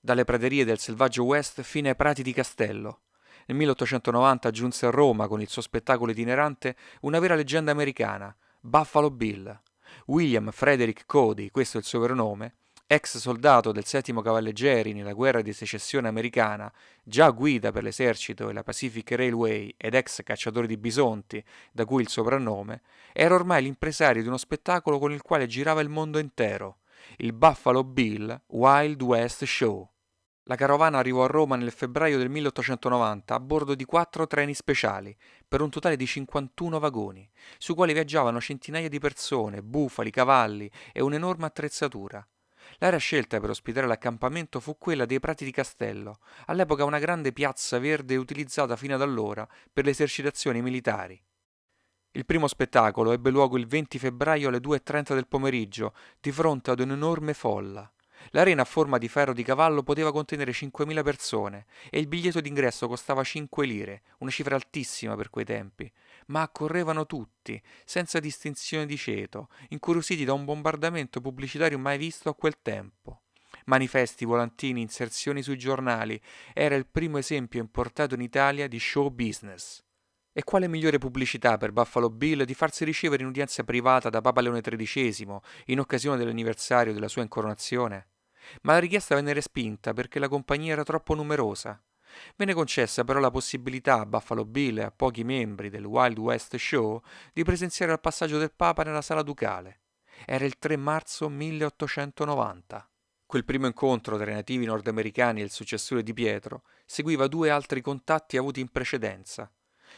dalle praterie del selvaggio West fino ai prati di Castello. Nel 1890 giunse a Roma con il suo spettacolo itinerante una vera leggenda americana, Buffalo Bill. William Frederick Cody, questo è il suo vero nome, ex soldato del settimo Cavalleggeri nella guerra di secessione americana, già guida per l'esercito e la Pacific Railway ed ex cacciatore di bisonti, da cui il soprannome, era ormai l'impresario di uno spettacolo con il quale girava il mondo intero, il Buffalo Bill Wild West Show. La carovana arrivò a Roma nel febbraio del 1890 a bordo di 4 treni speciali, per un totale di 51 vagoni, sui quali viaggiavano centinaia di persone, bufali, cavalli e un'enorme attrezzatura. L'area scelta per ospitare l'accampamento fu quella dei Prati di Castello, all'epoca una grande piazza verde utilizzata fino ad allora per le esercitazioni militari. Il primo spettacolo ebbe luogo il 20 febbraio alle 2:30 del pomeriggio, di fronte ad un'enorme folla. L'arena a forma di ferro di cavallo poteva contenere 5.000 persone e il biglietto d'ingresso costava 5 lire, una cifra altissima per quei tempi. Ma accorrevano tutti, senza distinzione di ceto, incuriositi da un bombardamento pubblicitario mai visto a quel tempo. Manifesti, volantini, inserzioni sui giornali, era il primo esempio importato in Italia di show business. E quale migliore pubblicità per Buffalo Bill di farsi ricevere in udienza privata da Papa Leone XIII in occasione dell'anniversario della sua incoronazione? Ma la richiesta venne respinta perché la compagnia era troppo numerosa. Venne concessa però la possibilità a Buffalo Bill e a pochi membri del Wild West Show di presenziare al passaggio del Papa nella sala ducale. Era il 3 marzo 1890. Quel primo incontro tra i nativi nordamericani e il successore di Pietro seguiva 2 altri contatti avuti in precedenza.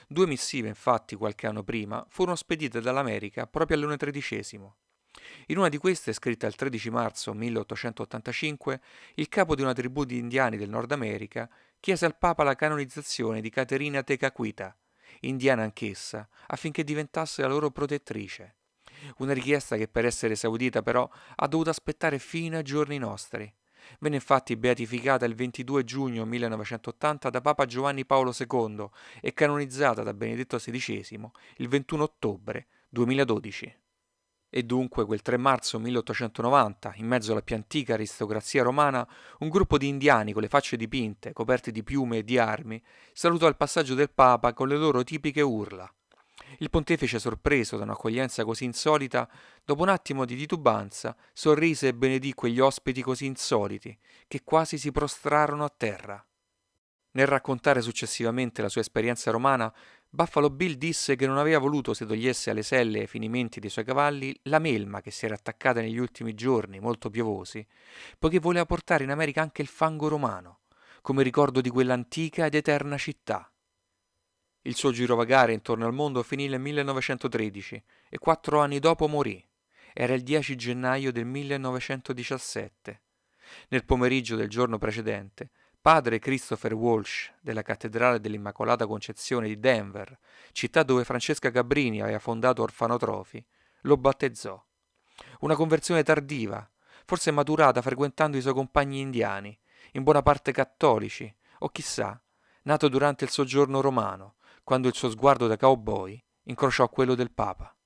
2 missive, infatti, qualche anno prima, furono spedite dall'America proprio a Leone XIII. In una di queste, scritta il 13 marzo 1885, il capo di una tribù di indiani del Nord America chiese al Papa la canonizzazione di Caterina Tekakwitha, indiana anch'essa, affinché diventasse la loro protettrice. Una richiesta che per essere esaudita però ha dovuto aspettare fino ai giorni nostri. Venne infatti beatificata il 22 giugno 1980 da Papa Giovanni Paolo II e canonizzata da Benedetto XVI il 21 ottobre 2012. E dunque quel 3 marzo 1890, in mezzo alla più antica aristocrazia romana, un gruppo di indiani con le facce dipinte, coperti di piume e di armi, salutò il passaggio del Papa con le loro tipiche urla. Il pontefice, sorpreso da un'accoglienza così insolita, dopo un attimo di titubanza, sorrise e benedì quegli ospiti così insoliti, che quasi si prostrarono a terra. Nel raccontare successivamente la sua esperienza romana, Buffalo Bill disse che non aveva voluto si togliesse alle selle e ai finimenti dei suoi cavalli la melma che si era attaccata negli ultimi giorni, molto piovosi, poiché voleva portare in America anche il fango romano, come ricordo di quell'antica ed eterna città. Il suo girovagare intorno al mondo finì nel 1913 e 4 anni dopo morì. Era il 10 gennaio del 1917. Nel pomeriggio del giorno precedente, padre Christopher Walsh della Cattedrale dell'Immacolata Concezione di Denver, città dove Francesca Cabrini aveva fondato Orfanotrofi, lo battezzò. Una conversione tardiva, forse maturata frequentando i suoi compagni indiani, in buona parte cattolici, o chissà, nato durante il soggiorno romano, quando il suo sguardo da cowboy incrociò quello del Papa.